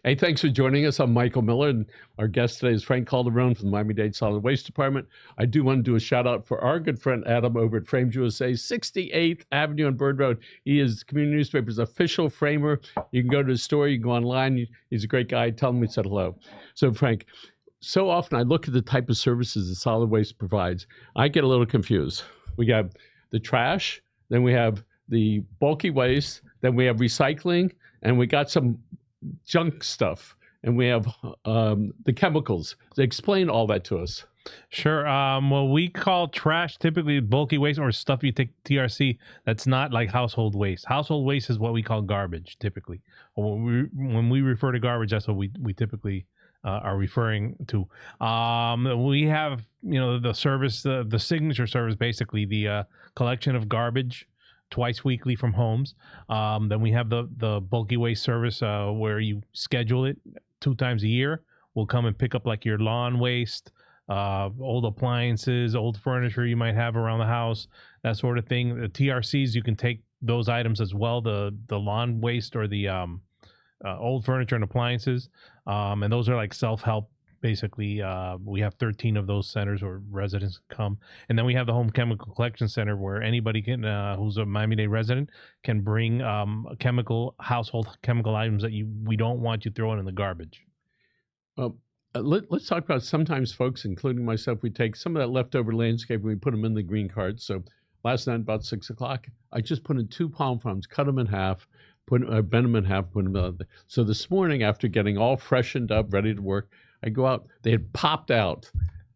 Hey, thanks for joining us. I'm Michael Miller, and our guest today is Frank Calderon from the Miami-Dade Solid Waste Department. I do want to do a shout out for our good friend Adam over at Frames USA, 68th Avenue and Bird Road. He is Community Newspaper's official framer. You can go to his store, you can go online. He's a great guy. Tell him we said hello. So, Frank, so often I look at the type of services that solid waste provides. I get a little confused. We got the trash, then we have the bulky waste, then we have recycling, and we got some junk stuff, and we have the chemicals. Explain all that to us. Sure. Well, we call trash typically bulky waste or stuff you take TRC that's not like household waste. Household waste is what we call garbage typically. Or when we refer to garbage, that's what we typically are referring to. We have, the service, the signature service, basically the collection of garbage twice weekly from homes. Then we have the bulky waste service where you schedule it 2 times a year. We'll come and pick up like your lawn waste, old appliances, old furniture you might have around the house, that sort of thing. The TRCs, you can take those items as well, the lawn waste or the old furniture and appliances. And those are like self-help. Basically, we have 13 of those centers where residents come. And then we have the Home Chemical Collection Center where anybody can, who's a Miami-Dade resident can bring household chemical items that we don't want you throwing in the garbage. Let's talk about sometimes folks, including myself, we take some of that leftover landscape and we put them in the green carts. So last night about 6 o'clock, I just put in 2 palm fronds, cut them in half, bend them in half, put them in. So this morning, after getting all freshened up, ready to work, I go out, they had popped out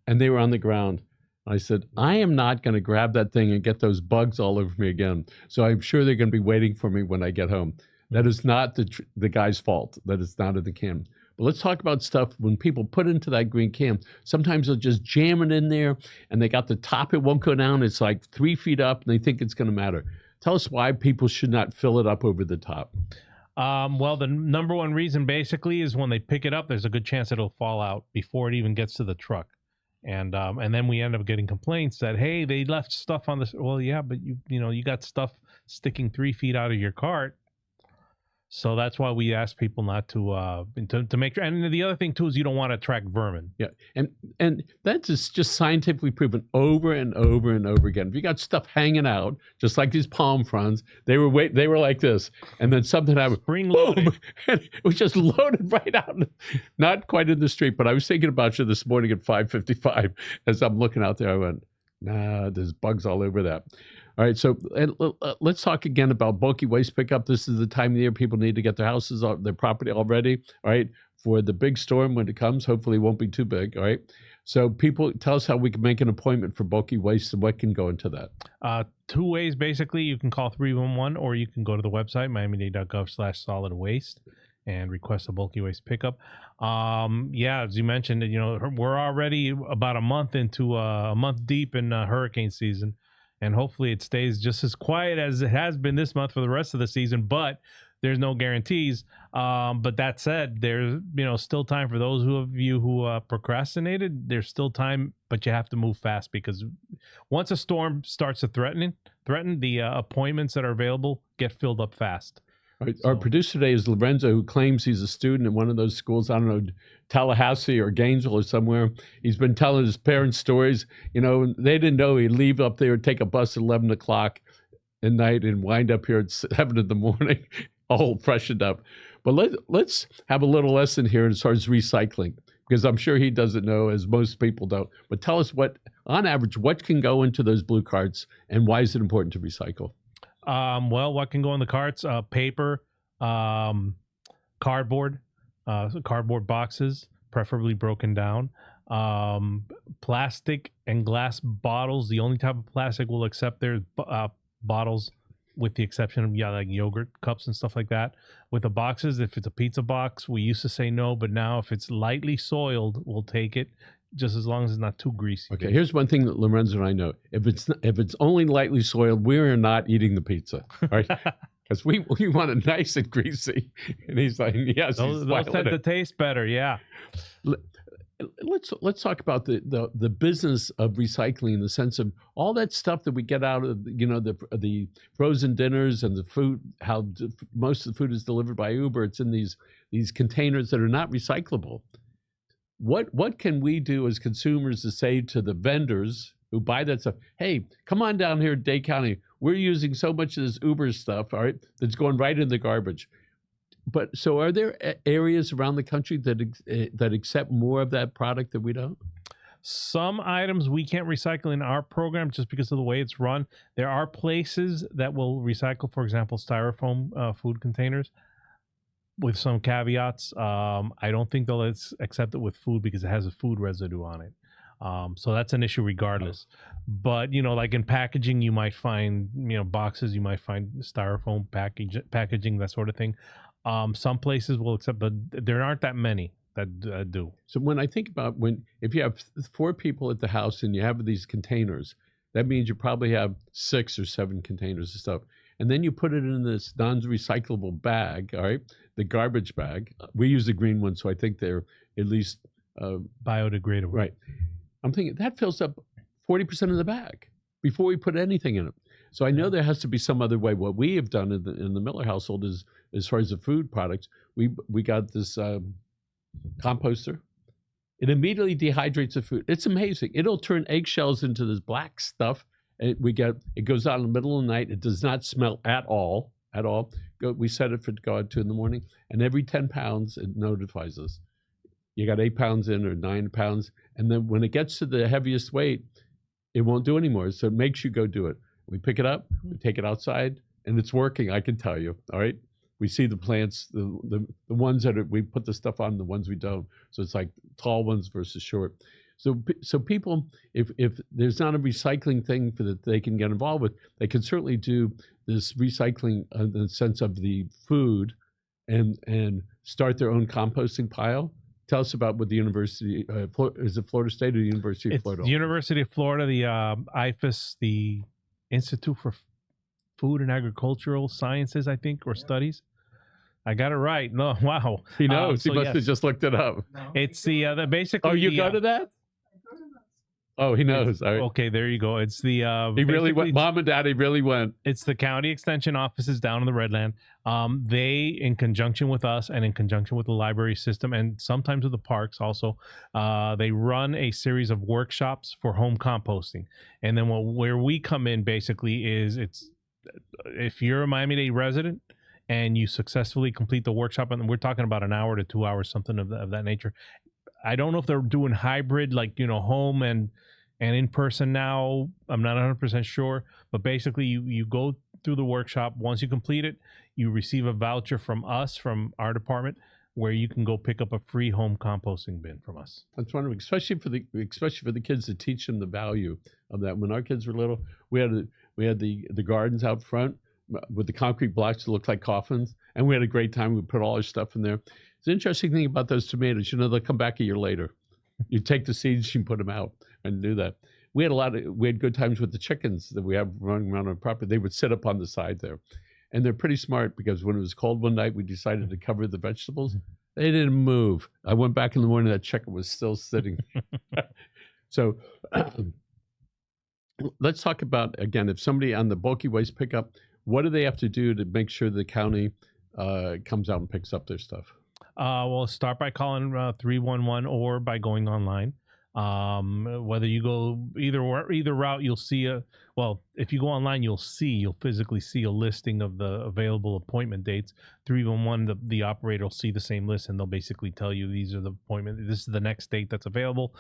and they were on the ground. I said, I am not going to grab that thing and get those bugs all over me again. So I'm sure they're going to be waiting for me when I get home. That is not the guy's fault. That is not in the can. But let's talk about stuff when people put into that green can. Sometimes they'll just jam it in there and they got the top, it won't go down. It's like 3 feet up and they think it's going to matter. Tell us why people should not fill it up over the top. Well, the number one reason basically is when they pick it up, there's a good chance it'll fall out before it even gets to the truck. And then we end up getting complaints that, hey, they left stuff on this. Well, yeah, but you got stuff sticking 3 feet out of your cart. So that's why we ask people not to make sure. And the other thing too is you don't want to attract vermin. Yeah, and that is just scientifically proven over and over and over again. If you got stuff hanging out, just like these palm fronds, they were like this, and then something happened. Spring loaded. Boom, and it was just loaded right out. Not quite in the street, but I was thinking about you this morning at 5:55 as I'm looking out there. I went, nah, there's bugs all over that. All right, so let's talk again about bulky waste pickup. This is the time of the year people need to get their houses, their property all ready, all right, for the big storm when it comes. Hopefully it won't be too big, all right? So people, tell us how we can make an appointment for bulky waste and what can go into that. 2 ways, basically. You can call 311 or you can go to the website, miamidade.gov/solid waste and request a bulky waste pickup. Yeah, as you mentioned, we're already about a month deep in hurricane season. And hopefully it stays just as quiet as it has been this month for the rest of the season, but there's no guarantees. But that said, there's still time for those of you who procrastinated. There's still time, but you have to move fast because once a storm starts to threaten, the appointments that are available get filled up fast. Right. Our producer today is Lorenzo, who claims he's a student at one of those schools, I don't know, Tallahassee or Gainesville or somewhere. He's been telling his parents stories. They didn't know he'd leave up there, take a bus at 11 o'clock at night and wind up here at 7 in the morning, all freshened up. But let's have a little lesson here as far as recycling, because I'm sure he doesn't know, as most people don't. But tell us on average, what can go into those blue carts and why is it important to recycle? Well, what can go in the carts? Paper, cardboard, cardboard boxes, preferably broken down, plastic and glass bottles. The only type of plastic we'll accept there is bottles, with the exception of like yogurt cups and stuff like that. With the boxes, if it's a pizza box, we used to say no, but now if it's lightly soiled, we'll take it. Just as long as it's not too greasy. Okay, here's one thing that Lorenzo and I know. If it's only lightly soiled, we're not eating the pizza, right? Because we want it nice and greasy. And he's like, yes. Those tend to taste better, yeah. let's talk about the business of recycling in the sense of all that stuff that we get out of the frozen dinners and the food, how most of the food is delivered by Uber. It's in these containers that are not recyclable. What can we do as consumers to say to the vendors who buy that stuff, hey, come on down here to Dade County, we're using so much of this Uber stuff, all right, that's going right in the garbage. But so are there areas around the country that accept more of that product that we don't? Some items we can't recycle in our program just because of the way it's run. There are places that will recycle, for example, styrofoam food containers, with some caveats. I don't think they'll accept it with food because it has a food residue on it. So that's an issue regardless. But, like in packaging, you might find, boxes, you might find styrofoam packaging, that sort of thing. Some places will accept, but there aren't that many that do. So when I think about if you have 4 people at the house and you have these containers, that means you probably have 6 or 7 containers of stuff. And then you put it in this non-recyclable bag, all right, the garbage bag. We use the green one, so I think they're at least biodegradable. Right. I'm thinking that fills up 40% of the bag before we put anything in it. So I know there has to be some other way. What we have done in the Miller household is, as far as the food products, we got this composter. It immediately dehydrates the food. It's amazing. It'll turn eggshells into this black stuff. And it goes out in the middle of the night. It does not smell at all. We set it for to go out 2 in the morning, and every 10 pounds it notifies us. You got 8 pounds in or 9 pounds, and then when it gets to the heaviest weight, it won't do anymore. So it makes you go do it. We pick it up, we take it outside, and it's working. I can tell you. All right, we see the plants, the ones that we put the stuff on, the ones we don't. So it's like tall ones versus short. So people, if there's not a recycling thing that they can get involved with, they can certainly do this recycling in the sense of the food, and start their own composting pile. Tell us about what the university, is it Florida State or the University of Florida? It's the University of Florida, the IFAS, the Institute for Food and Agricultural Sciences, I think, or Studies. I got it right. No, wow. He knows. He must have just looked it up. No, it's the basically. Oh, you go to that? Oh, he knows. All right. Okay, there you go. It's the he really went. Mom and Daddy really went. It's the county extension offices down in the Redland. They, in conjunction with us and in conjunction with the library system, and sometimes with the parks also, they run a series of workshops for home composting. And then where we come in basically is if you're a Miami-Dade resident and you successfully complete the workshop, and we're talking about an hour to 2 hours, something of that nature. I don't know if they're doing hybrid, like, home and in person now. I'm not 100% sure, but basically you go through the workshop. Once you complete it, you receive a voucher from us, from our department, where you can go pick up a free home composting bin from us. That's wonderful, especially for the kids, to teach them the value of that. When our kids were little, we had the gardens out front with the concrete blocks that looked like coffins, and we had a great time. We put all our stuff in there. The interesting thing about those tomatoes, they'll come back a year later. You take the seeds, you put them out, and do that. We had good times with the chickens that we have running around our property. They would sit up on the side there, and they're pretty smart, because when it was cold one night, we decided to cover the vegetables. They didn't move. I went back in the morning, that chicken was still sitting. So let's talk about, again, if somebody on the bulky waste pickup, what do they have to do to make sure the county comes out and picks up their stuff? Well, start by calling 311 or by going online. Whether you go either route, you'll see if you go online, you'll physically see a listing of the available appointment dates. 311, the operator will see the same list, and they'll basically tell you this is the next date that's available.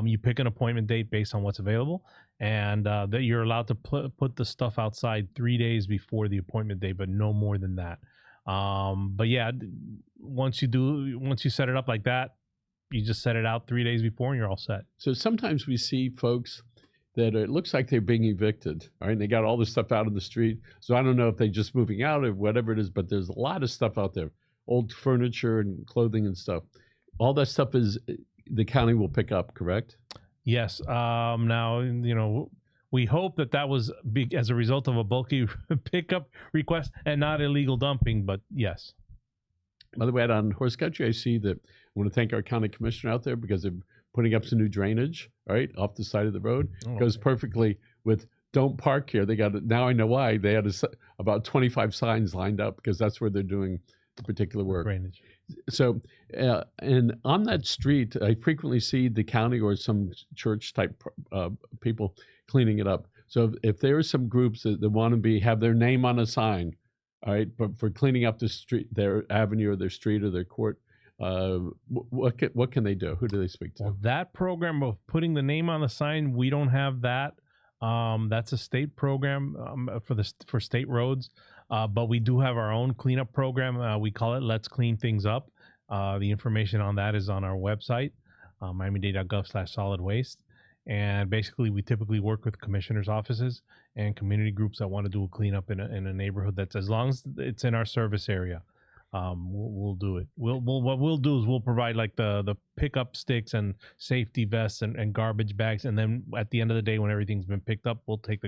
You pick an appointment date based on what's available, and that you're allowed to put the stuff outside 3 days before the appointment date, but no more than that. But yeah, once you set it up like that, you just set it out 3 days before and you're all set. So sometimes we see folks that it looks like they're being evicted, all right? And they got all this stuff out in the street. So I don't know if they're just moving out or whatever it is, but there's a lot of stuff out there, old furniture and clothing and stuff. All that stuff is the county will pick up, correct? Yes. Now, we hope that was as a result of a bulky pickup request and not illegal dumping, but yes. By the way, on Horse Country, I see that I want to thank our county commissioner out there, because they're putting up some new drainage, right, off the side of the road. Oh, Goes okay. perfectly with don't park here. They got it. Now I know why. They had about 25 signs lined up because that's where they're doing the particular work. Drainage. So, and on that street, I frequently see the county or some church type people cleaning it up. So if there are some groups that want to have their name on a sign, all right, but for cleaning up the street, their avenue or their street or their court, what can they do? Who do they speak to? Well, that program of putting the name on the sign, we don't have that. That's a state program for state roads, but we do have our own cleanup program. We call it Let's Clean Things Up. The information on that is on our website, miamidade.gov/solid waste. And basically, we typically work with commissioners' offices and community groups that want to do a cleanup in a neighborhood that's, as long as it's in our service area, we'll do it. What we'll do is we'll provide like the pickup sticks and safety vests and garbage bags, and then at the end of the day, when everything's been picked up, we'll take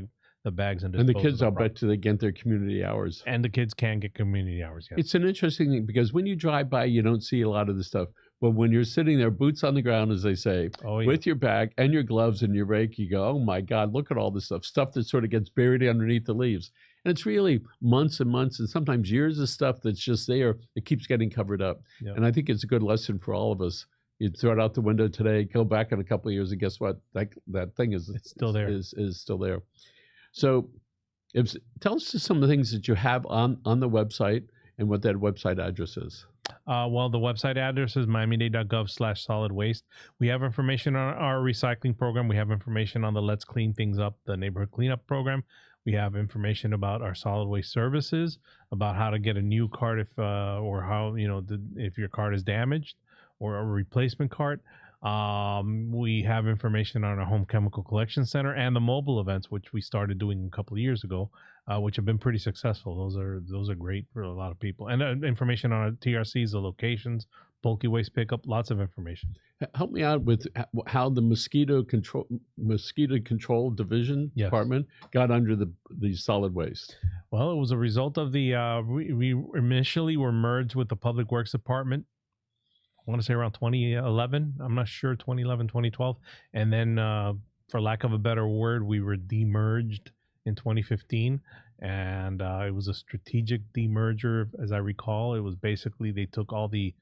the bags and dispose And the kids, of I'll bet you they get their community hours. And the kids can get community hours. Yes. It's an interesting thing because when you drive by, you don't see a lot of this stuff. But when you're sitting there, boots on the ground, as they say, with your bag and your gloves and your rake, you go, oh my God, look at all this stuff that sort of gets buried underneath the leaves. And it's really months and months and sometimes years of stuff that's just there. It keeps getting covered up. Yep. And I think it's a good lesson for all of us. You throw it out the window today, go back in a couple of years, and guess what? That thing is still there. Is still there. So tell us just some of the things that you have on the website and what that website address is. Well, the website address is miamidade.gov/solid waste. We have information on our recycling program. We have information on the Let's Clean Things Up, the neighborhood cleanup program. We have information about our solid waste services, about how to get a new cart if your cart is damaged, or a replacement cart. We have information on our home chemical collection center and the mobile events, which we started doing a couple of years ago, which have been pretty successful. Those are great for a lot of people. And information on our TRCs, the locations, bulky waste pickup, lots of information. Help me out with how the mosquito control division department got under the solid waste. Well, it was a result of we initially were merged with the Public Works Department. I want to say around 2011. I'm not sure, 2011, 2012. And then, for lack of a better word, we were demerged in 2015. And it was a strategic demerger, as I recall. It was basically they took all the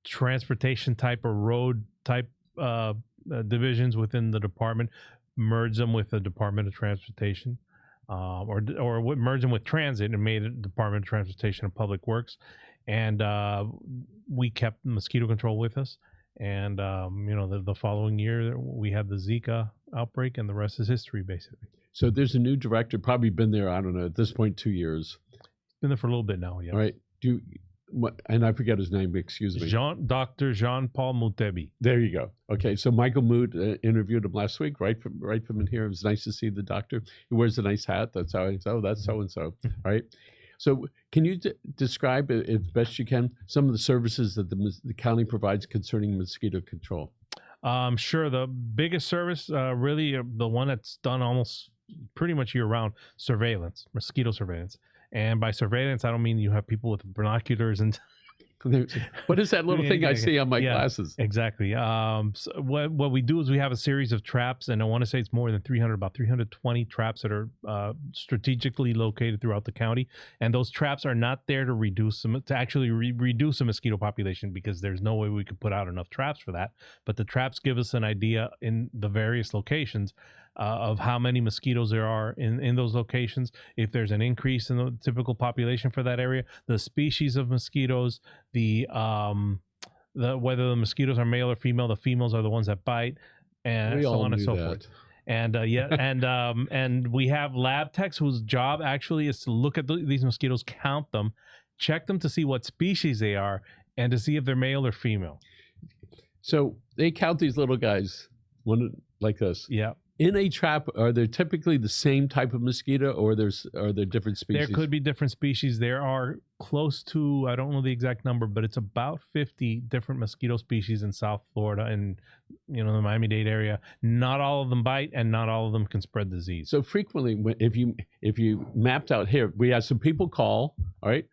transportation type or road type divisions within the department, merged them with the Department of Transportation, or merged them with transit and made it Department of Transportation and Public Works. And we kept mosquito control with us. And, the following year we had the Zika outbreak, and the rest is history, basically. So there's a new director, probably been there, I don't know, at this point, 2 years. Been there for a little bit now, yeah. All right. And I forget his name, excuse me. Dr. Jean-Paul Mutebi. There you go. Okay, so Michael Moot interviewed him last week, right from in here. It was nice to see the doctor. He wears a nice hat. That's how that's so-and-so, right? So can you describe, as best you can, some of the services that the county provides concerning mosquito control? Sure. The biggest service, really, the one that's done almost pretty much year-round, surveillance, mosquito surveillance. And by surveillance, I don't mean you have people with binoculars and... What is that little thing I see on my glasses? Exactly. So what we do is we have a series of traps, and I want to say it's more than 300, about 320 traps that are strategically located throughout the county. And those traps are not there to reduce reduce the mosquito population, because there's no way we could put out enough traps for that. But the traps give us an idea in the various locations of how many mosquitoes there are in those locations, if there's an increase in the typical population for that area, the species of mosquitoes, the whether the mosquitoes are male or female. The females are the ones that bite, and so on and so forth. And and we have lab techs whose job actually is to look at these mosquitoes, count them, check them to see what species they are, and to see if they're male or female. So they count these little guys, one like this. Yeah. In a trap, are there typically the same type of mosquito, or are there different species? There could be different species. There are close to, I don't know the exact number, but it's about 50 different mosquito species in South Florida and the Miami-Dade area. Not all of them bite, and not all of them can spread disease. So frequently, if you mapped out here, we had some people call. All right,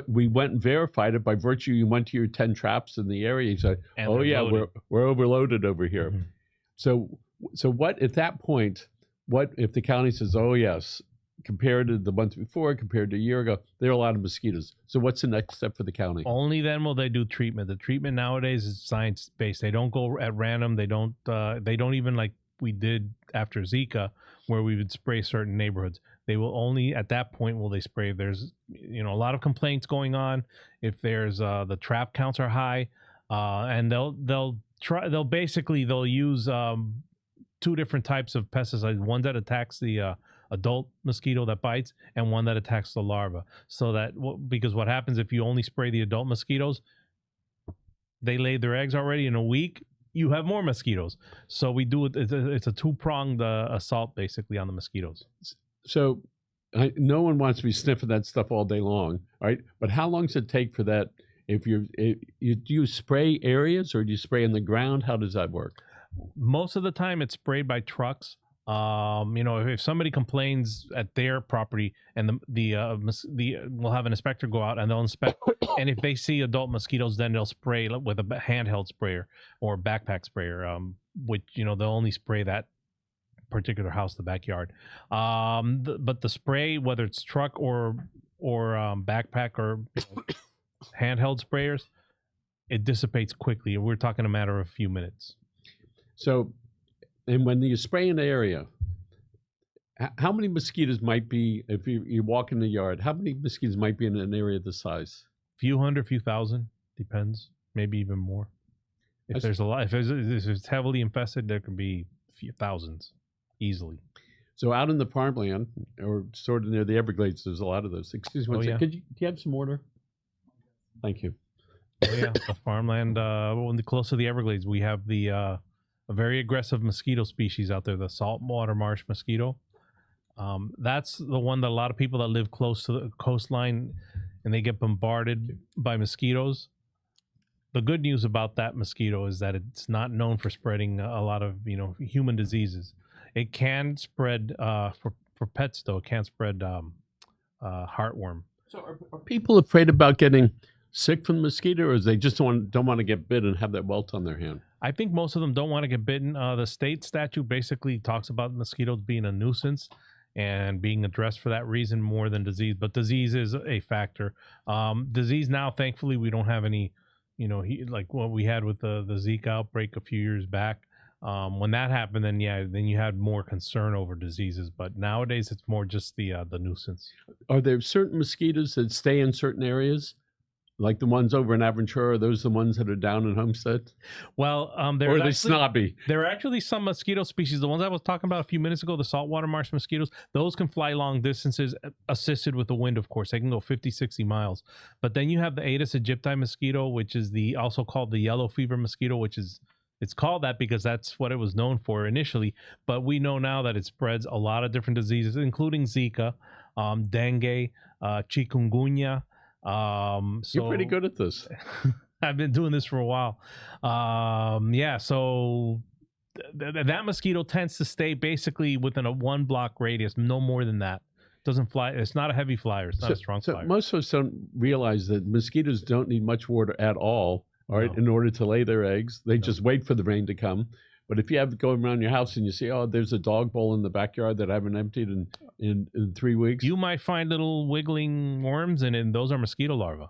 we went and verified it by virtue. You went to your 10 traps in the area. You said, And "Oh they're yeah, loaded. we're overloaded over here." Mhm. So what at that point? What if the county says, "Oh yes," compared to the month before, compared to a year ago, there are a lot of mosquitoes. So what's the next step for the county? Only then will they do treatment. The treatment nowadays is science based. They don't go at random. They don't even like we did after Zika, where we would spray certain neighborhoods. They will only at that point will they spray if there's a lot of complaints going on, if there's the trap counts are high, and they'll basically use two different types of pesticides, one that attacks the adult mosquito that bites and one that attacks the larva. So that because what happens if you only spray the adult mosquitoes, they lay their eggs already in a week, you have more mosquitoes. So we do it. It's a two-pronged assault basically on the mosquitoes. So no one wants to be sniffing that stuff all day long, right? But how long does it take for that? Do you spray areas or do you spray in the ground? How does that work? Most of the time it's sprayed by trucks. If somebody complains at their property and we'll have an inspector go out and they'll inspect, and if they see adult mosquitoes, then they'll spray with a handheld sprayer or backpack sprayer, which they'll only spray that particular house, the backyard. But the spray, whether it's truck or backpack or handheld sprayers, it dissipates quickly. We're talking a matter of a few minutes. So, and when you spray an area, how many mosquitoes might be, if you walk in the yard, how many mosquitoes might be in an area this size? Few hundred, few thousand, depends, maybe even more. If there's a lot, if it's heavily infested, there can be few thousands easily. So out in the farmland or sort of near the Everglades, there's a lot of those. Excuse me, Oh, yeah. do you have some water? Thank you. Oh yeah, the farmland. Close to the Everglades, we have a very aggressive mosquito species out there, the saltwater marsh mosquito. That's the one that a lot of people that live close to the coastline and they get bombarded by mosquitoes. The good news about that mosquito is that it's not known for spreading a lot of human diseases. It can spread for pets though. It can't spread heartworm. So are people afraid about getting sick from the mosquito, or is they just don't want to get bit and have that welt on their hand? I think most of them don't want to get bitten. The state statute basically talks about mosquitoes being a nuisance and being addressed for that reason more than disease. But disease is a factor. Disease now, thankfully, we don't have any, like what we had with the Zika outbreak a few years back. When that happened, then you had more concern over diseases. But nowadays, it's more just the nuisance. Are there certain mosquitoes that stay in certain areas? Like the ones over in Aventura, are those the ones that are down in Homestead? Well, or are they snobby? There are actually some mosquito species. The ones I was talking about a few minutes ago, the saltwater marsh mosquitoes, those can fly long distances, assisted with the wind, of course. They can go 50, 60 miles. But then you have the Aedes aegypti mosquito, which is also called the yellow fever mosquito, it's called that because that's what it was known for initially. But we know now that it spreads a lot of different diseases, including Zika, dengue, chikungunya. You're pretty good at this. I've been doing this for a while. So that mosquito tends to stay basically within a 1 block radius, no more than that. Doesn't fly. It's not a heavy flyer. It's not a strong flyer. Most of us don't realize that mosquitoes don't need much water at all, right, No. in order to lay their eggs. They just wait for the rain to come. But if you have going around your house and you see, there's a dog bowl in the backyard that I haven't emptied in 3 weeks. You might find little wiggling worms in it, and those are mosquito larvae.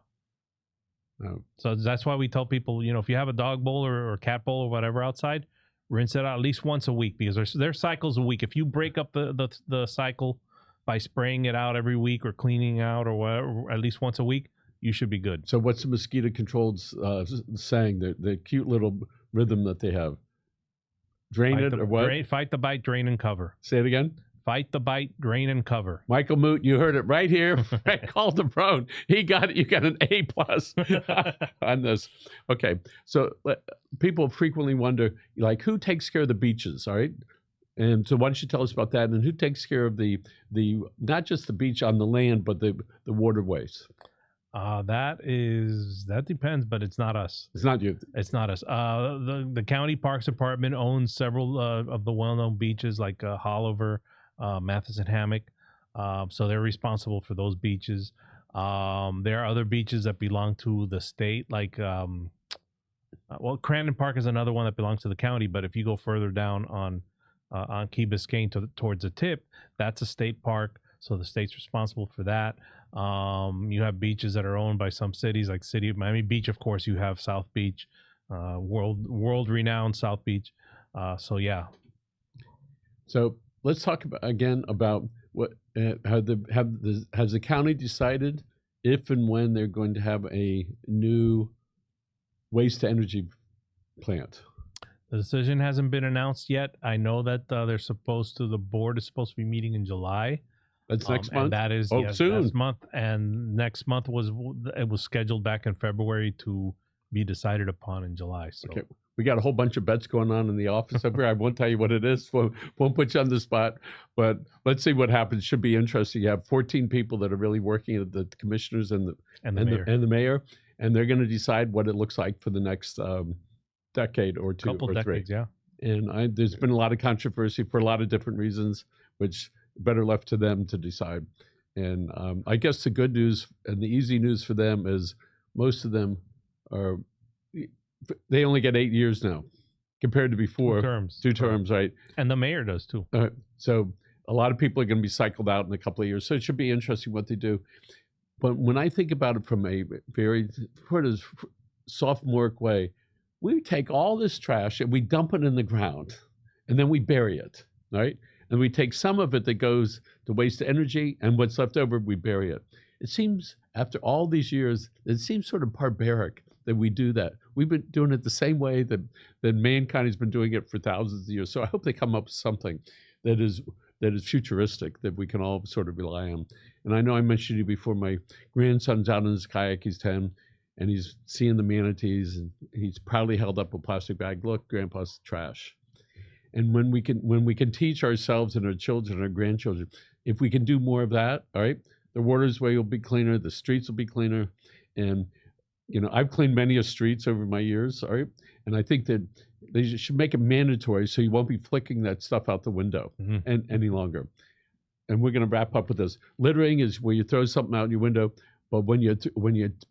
Oh. So that's why we tell people, if you have a dog bowl or cat bowl or whatever outside, rinse it out at least once a week because there's cycles a week. If you break up the cycle by spraying it out every week or cleaning out or whatever, at least once a week, you should be good. So what's the mosquito-controlled saying, the cute little rhythm that they have? Drain it or what? Fight the bite, drain and cover. Say it again. Fight the bite, drain and cover. Michael Moot, you heard it right here. Calderon. He got it. You got an A+ on this. Okay. So people frequently wonder, like, who takes care of the beaches? All right. And so why don't you tell us about that? And who takes care of the not just the beach on the land, but the waterways? That depends, but it's not us. It's not you. It's not us. The county parks department owns several of the well-known beaches like Holliver, Matheson Hammock. So they're responsible for those beaches. There are other beaches that belong to the state, like well, Crandon Park is another one that belongs to the county. But if you go further down on Key Biscayne towards the tip, that's a state park, so the state's responsible for that. You have beaches that are owned by some cities, like City of Miami Beach. Of course, you have South Beach, world renowned South Beach. So yeah. So let's talk about what has the county decided if and when they're going to have a new waste to energy plant? The decision hasn't been announced yet. I know that the board is supposed to be meeting in July. That's next month. And that is soon. next month. And next month was scheduled back in February to be decided upon in July. So okay. We got a whole bunch of bets going on in the office up here. I won't tell you what it is. Won't put you on the spot. But let's see what happens. Should be interesting. You have 14 people that are really working at the commissioners and the mayor, and they're going to decide what it looks like for the next decade or two couple or decades, three. yeah. And there's been a lot of controversy for a lot of different reasons, which better left to them to decide. And I guess the good news and the easy news for them is most of them they only get 8 years now compared to before. 2 terms, right? And the mayor does too. So a lot of people are going to be cycled out in a couple of years. So it should be interesting what they do. But when I think about it from a very sort of sophomoric way, we take all this trash and we dump it in the ground and then we bury it, right? And we take some of it that goes to waste energy, and what's left over, we bury it. It seems, after all these years, it seems sort of barbaric that we do that. We've been doing it the same way that mankind has been doing it for thousands of years. So I hope they come up with something that is futuristic, that we can all sort of rely on. And I know I mentioned to you before, my grandson's out in his kayak, he's 10, and he's seeing the manatees, and he's proudly held up a plastic bag. Look, Grandpa's trash. And when we can teach ourselves and our children and our grandchildren, if we can do more of that, all right, the waterway will be cleaner, the streets will be cleaner. And, you know, I've cleaned many streets over my years, all right? And I think that they should make it mandatory so you won't be flicking that stuff out the window any longer. And we're going to wrap up with this. Littering is where you throw something out your window, but when you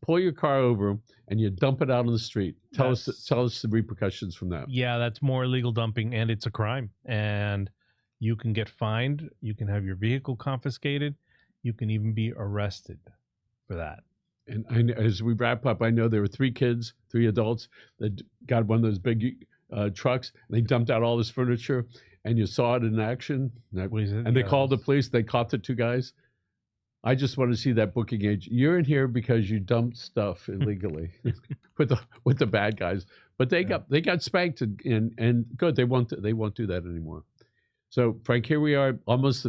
pull your car over and you dump it out on the street, tell us the repercussions from that. Yeah, that's more illegal dumping, and it's a crime. And you can get fined. You can have your vehicle confiscated. You can even be arrested for that. And as we wrap up, I know there were 3 adults that got one of those big trucks. They dumped out all this furniture, and you saw it in action. And they called the police. They caught the 2 guys. I just want to see that booking agent. You're in here because you dumped stuff illegally with the bad guys. But they got spanked and good. They won't do that anymore. So Frank, here we are, almost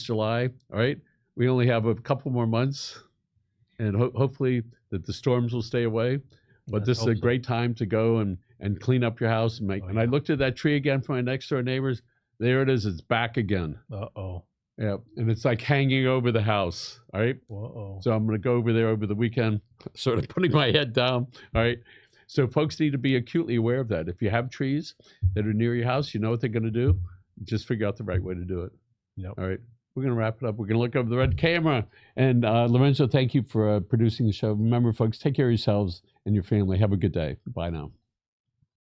July. All right, we only have a couple more months, and hopefully that the storms will stay away. But this is a great time to go and clean up your house and make. And I looked at that tree again from my next door neighbors. There it is. It's back again. Yeah, and it's like hanging over the house, all right? So I'm going to go over there over the weekend, sort of putting my head down, all right? So folks need to be acutely aware of that. If you have trees that are near your house, you know what they're going to do. Just figure out the right way to do it. All right, we're going to wrap it up. We're going to look over the red camera. And Lorenzo, thank you for producing the show. Remember, folks, take care of yourselves and your family. Have a good day. Bye now.